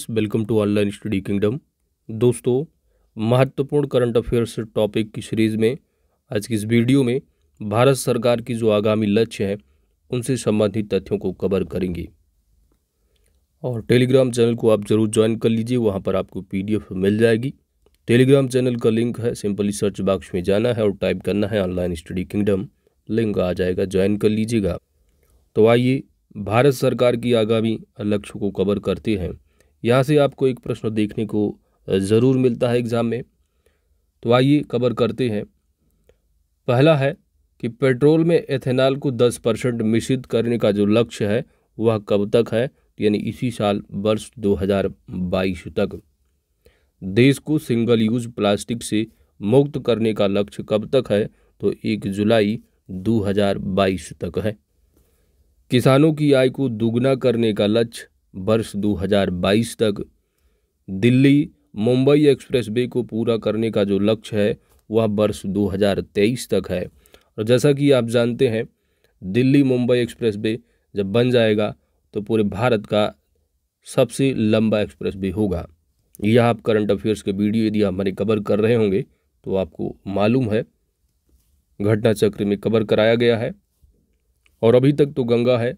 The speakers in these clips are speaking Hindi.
Welcome to online study kingdom. दोस्तों, महत्वपूर्ण करंट अफेयर्स टॉपिक की सीरीज़ में आज की इस वीडियो में भारत सरकार की जो आगामी लक्ष्य है उनसे संबंधित तथ्यों को कवर करेंगे। और टेलीग्राम चैनल को आप जरूर ज्वाइन कर लीजिए, वहाँ पर आपको PDF मिल जाएगी। टेलीग्राम चैनल का लिंक है, सिंपली सर्च बॉक्स में जाना है और टाइप करना है ऑनलाइन स्टडी किंगडम, लिंक आ जाएगा, ज्वाइन कर लीजिएगा। तो आइए भारत सरकार की आगामी लक्ष्य को कवर करते हैं। यहाँ से आपको एक प्रश्न देखने को ज़रूर मिलता है एग्ज़ाम में, तो आइए कवर करते हैं। पहला है कि पेट्रोल में एथेनॉल को 10% मिश्रित करने का जो लक्ष्य है वह कब तक है, यानी इसी साल वर्ष 2022 तक। देश को सिंगल यूज प्लास्टिक से मुक्त करने का लक्ष्य कब तक है, तो 1 जुलाई 2022 तक है। किसानों की आय को दुगना करने का लक्ष्य वर्ष 2022 तक। दिल्ली मुंबई एक्सप्रेसवे को पूरा करने का जो लक्ष्य है वह वर्ष 2023 तक है। और जैसा कि आप जानते हैं, दिल्ली मुंबई एक्सप्रेसवे जब बन जाएगा तो पूरे भारत का सबसे लंबा एक्सप्रेसवे होगा। यह आप करंट अफेयर्स के वीडियो यदि हमारे कवर कर रहे होंगे तो आपको मालूम है, घटना चक्र में कवर कराया गया है। और अभी तक तो गंगा है,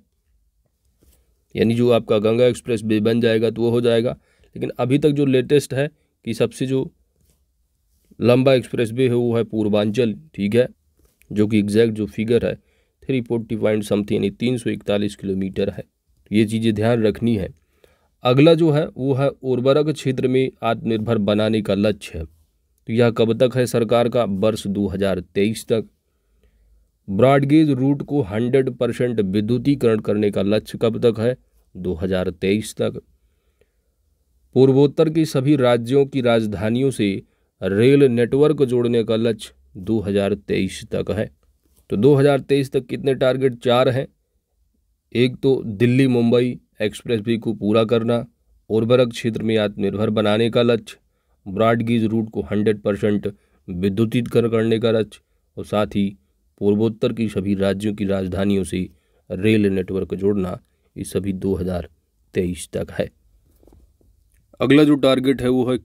यानी जो आपका गंगा एक्सप्रेस वे बन जाएगा तो वो हो जाएगा, लेकिन अभी तक जो लेटेस्ट है कि सबसे जो लंबा एक्सप्रेस वे है वो है पूर्वांचल, ठीक है, जो कि एग्जैक्ट जो फिगर है 340 पॉइंट समथिंग यानी 341 किलोमीटर है। तो ये चीज़ें ध्यान रखनी है। अगला जो है वो है उर्वरक क्षेत्र में आत्मनिर्भर बनाने का लक्ष्य है, तो यह कब तक है सरकार का, वर्ष 2023 तक। ब्रॉडगेज रूट को 100% विद्युतीकरण करने का लक्ष्य कब तक है, 2023 तक। पूर्वोत्तर के सभी राज्यों की राजधानियों से रेल नेटवर्क जोड़ने का लक्ष्य 2023 तक है। तो 2023 तक कितने टारगेट, 4 हैं। एक तो दिल्ली मुंबई एक्सप्रेसवे को पूरा करना, उर्वरक क्षेत्र में आत्मनिर्भर बनाने का लक्ष्य, ब्रॉडगेज रूट को 100% विद्युतीकरण करने का लक्ष्य, और साथ ही पूर्वोत्तर की सभी राज्यों की राजधानियों से रेल नेटवर्क जोड़ना, ये सभी 2023 तक है। अगला जो टारगेट है वो है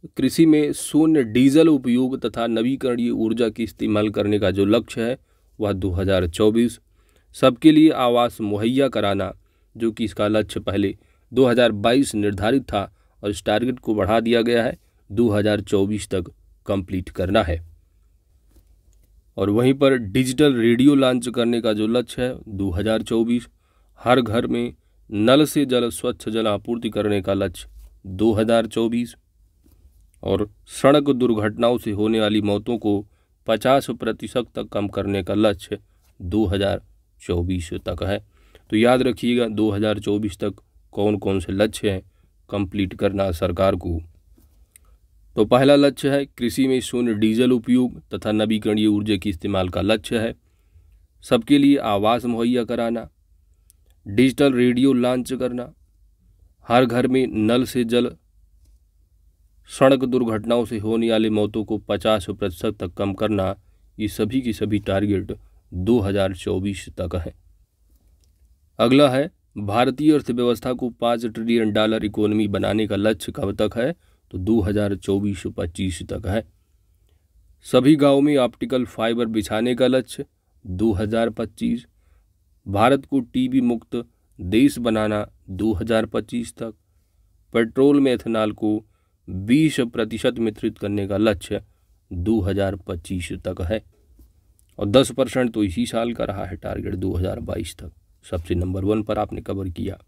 कृषि में शून्य डीजल उपयोग तथा नवीकरणीय ऊर्जा की इस्तेमाल करने का जो लक्ष्य है वह 2024। सबके लिए आवास मुहैया कराना, जो कि इसका लक्ष्य पहले 2022 निर्धारित था और इस टारगेट को बढ़ा दिया गया है, 2024 तक कंप्लीट करना है। और वहीं पर डिजिटल रेडियो लॉन्च करने का जो लक्ष्य है 2024। हर घर में नल से जल स्वच्छ जल आपूर्ति करने का लक्ष्य 2024। और सड़क दुर्घटनाओं से होने वाली मौतों को 50% तक कम करने का लक्ष्य 2024 तक है। तो याद रखिएगा 2024 तक कौन कौन से लक्ष्य हैं कंप्लीट करना सरकार को। तो पहला लक्ष्य है कृषि में शून्य डीजल उपयोग तथा नवीकरणीय ऊर्जा की इस्तेमाल का लक्ष्य है। सबके लिए आवास मुहैया कराना, डिजिटल रेडियो लॉन्च करना, हर घर में नल से जल, सड़क दुर्घटनाओं से होने वाली मौतों को 50% तक कम करना, ये सभी की सभी टारगेट 2024 तक है। अगला है भारतीय अर्थव्यवस्था को $5 ट्रिलियन इकोनॉमी बनाने का लक्ष्य कब तक है, तो 2024-25 तक है। सभी गांवों में ऑप्टिकल फाइबर बिछाने का लक्ष्य 2025। भारत को टीबी मुक्त देश बनाना 2025 तक। पेट्रोल में एथेनॉल को 20% मिश्रित करने का लक्ष्य 2025 तक है। और 10% तो इसी साल का रहा है टारगेट 2022 तक। सबसे नंबर 1 पर आपने कवर किया।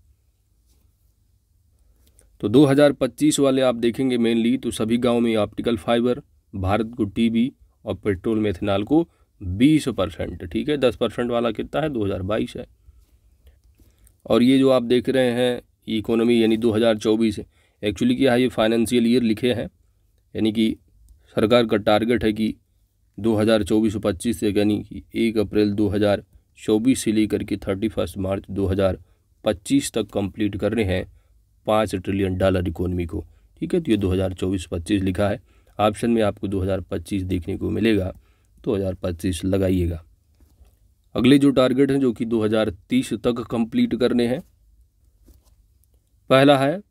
तो 2025 वाले आप देखेंगे मेनली, तो सभी गांव में ऑप्टिकल फाइबर, भारत को टीबी और पेट्रोल में एथेनॉल को 20%, ठीक है। 10% वाला कितना है, 2022 है। और ये जो आप देख रहे हैं इकोनॉमी यानी 2024, एक्चुअली क्या है, ये फाइनेंशियल ईयर लिखे हैं, यानी कि सरकार का टारगेट है कि 2024-25 से, यानी कि 1 अप्रैल 2024 से लेकर के 31 मार्च 2025 तक कंप्लीट करने हैं $5 ट्रिलियन इकोनॉमी को, ठीक है। तो ये 2024-25 लिखा है, ऑप्शन में आपको 2025 देखने को मिलेगा, 2025 लगाइएगा। अगले जो टारगेट हैं जो कि 2030 तक कंप्लीट करने हैं, पहला है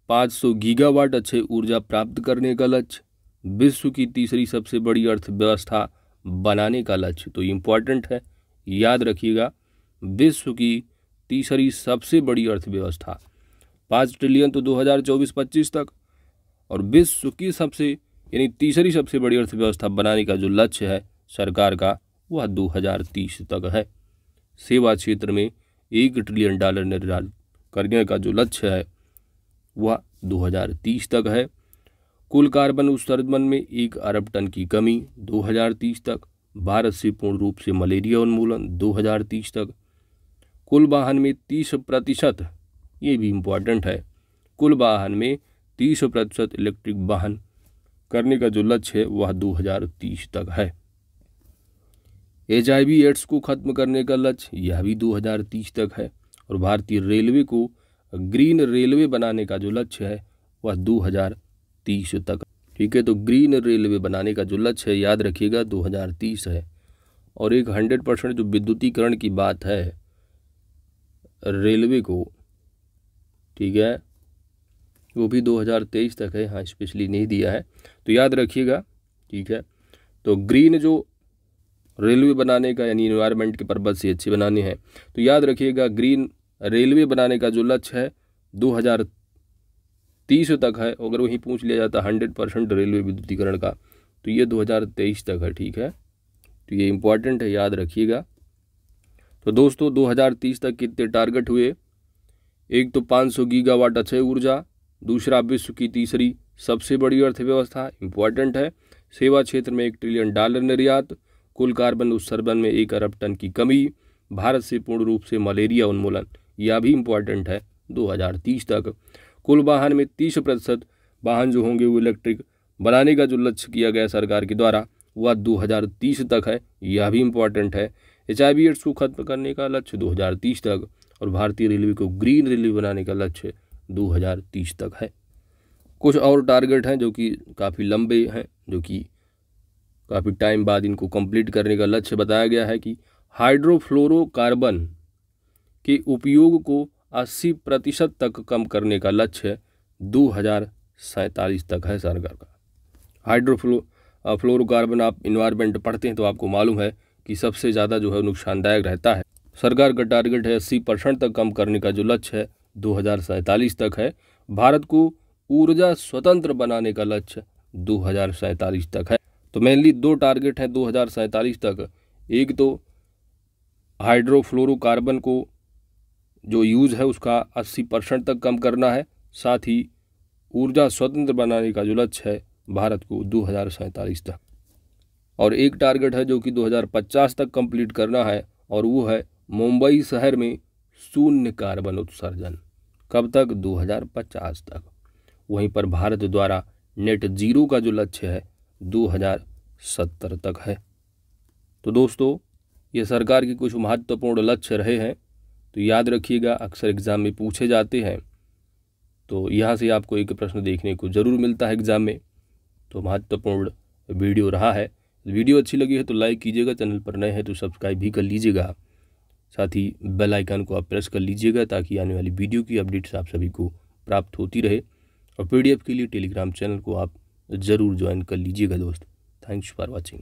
500 गीगावाट अक्षय ऊर्जा प्राप्त करने का लक्ष्य, विश्व की तीसरी सबसे बड़ी अर्थव्यवस्था बनाने का लक्ष्य। तो इम्पॉर्टेंट है, याद रखिएगा, विश्व की तीसरी सबसे बड़ी अर्थव्यवस्था। 5 ट्रिलियन तो 2024-25 तक, और विश्व की सबसे यानी तीसरी सबसे बड़ी अर्थव्यवस्था बनाने का जो लक्ष्य है सरकार का, वह 2030 तक है। सेवा क्षेत्र में $1 ट्रिलियन निर्यात करने का जो लक्ष्य है वह 2030 तक है। कुल कार्बन उत्सर्जन में 1 अरब टन की कमी 2030 तक। भारत से पूर्ण रूप से मलेरिया उन्मूलन 2030 तक। कुल वाहन में 30%, ये भी इम्पोर्टेंट है, कुल वाहन में 30% इलेक्ट्रिक वाहन करने का जो लक्ष्य है वह 2030 तक है। HIV एड्स को खत्म करने का लक्ष्य, यह भी 2030 तक है। और भारतीय रेलवे को ग्रीन रेलवे बनाने का जो लक्ष्य है वह 2030 तक। ठीक है, तो ग्रीन रेलवे बनाने का जो लक्ष्य है याद रखिएगा 2030 है। और एक 100% जो विद्युतीकरण की बात है रेलवे को, ठीक है, वो भी 2023 तक है। हाँ, स्पेशली नहीं दिया है तो याद रखिएगा। ठीक है, तो ग्रीन जो रेलवे बनाने का यानी एनवायरनमेंट के पर्पज से अच्छी बनानी है, तो याद रखिएगा ग्रीन रेलवे बनाने का जो लक्ष्य है 2030 तक है। अगर वहीं पूछ लिया जाता 100% रेलवे विद्युतीकरण का, तो ये 2023 तक है। ठीक है, तो ये इम्पॉर्टेंट है, याद रखिएगा। तो दोस्तों 2030 तक कितने टारगेट हुए? एक तो 500 गीगावाट अक्षय ऊर्जा, दूसरा विश्व की तीसरी सबसे बड़ी अर्थव्यवस्था, इम्पॉर्टेंट है। सेवा क्षेत्र में $1 ट्रिलियन निर्यात, कुल कार्बन उत्सर्जन में 1 अरब टन की कमी, भारत से पूर्ण रूप से मलेरिया उन्मूलन, यह भी इम्पॉर्टेंट है 2030 तक। कुल वाहन में 30% वाहन जो होंगे वो इलेक्ट्रिक बनाने का जो लक्ष्य किया गया सरकार के द्वारा वह 2030 तक है, यह भी इम्पॉर्टेंट है। HIV एड्स को खत्म करने का लक्ष्य 2030 तक, और भारतीय रेलवे को ग्रीन रेलवे बनाने का लक्ष्य 2030 तक है। कुछ और टारगेट हैं जो कि काफ़ी लंबे हैं, जो कि काफ़ी टाइम बाद इनको कंप्लीट करने का लक्ष्य बताया गया है कि हाइड्रोफ्लोरोकार्बन के उपयोग को 80% तक कम करने का लक्ष्य 2047 तक है सरकार का। फ्लोरोकार्बन आप इन्वायरमेंट पढ़ते हैं तो आपको मालूम है कि सबसे ज़्यादा जो है नुकसानदायक रहता है। सरकार का टारगेट है 80% तक कम करने का जो लक्ष्य है 2047 तक है। भारत को ऊर्जा स्वतंत्र बनाने का लक्ष्य 2047 तक है। तो मेनली 2 टारगेट हैं 2047 तक। एक तो हाइड्रोफ्लोरोकार्बन को जो यूज़ है उसका 80% तक कम करना है, साथ ही ऊर्जा स्वतंत्र बनाने का जो लक्ष्य है भारत को 2047 तक। और एक टारगेट है जो कि 2050 तक कंप्लीट करना है, और वो है मुंबई शहर में शून्य कार्बन उत्सर्जन। कब तक? 2050 तक। वहीं पर भारत द्वारा नेट जीरो का जो लक्ष्य है 2070 तक है। तो दोस्तों ये सरकार के कुछ महत्वपूर्ण लक्ष्य रहे हैं, तो याद रखिएगा, अक्सर एग्ज़ाम में पूछे जाते हैं। तो यहाँ से आपको एक प्रश्न देखने को ज़रूर मिलता है एग्ज़ाम में। तो महत्वपूर्ण वीडियो रहा है। वीडियो अच्छी लगी है तो लाइक कीजिएगा, चैनल पर नए हैं तो सब्सक्राइब भी कर लीजिएगा, साथ ही बेल आइकन को आप प्रेस कर लीजिएगा ताकि आने वाली वीडियो की अपडेट्स आप सभी को प्राप्त होती रहे। और PDF के लिए टेलीग्राम चैनल को आप ज़रूर ज्वाइन कर लीजिएगा दोस्त। Thanks for watching.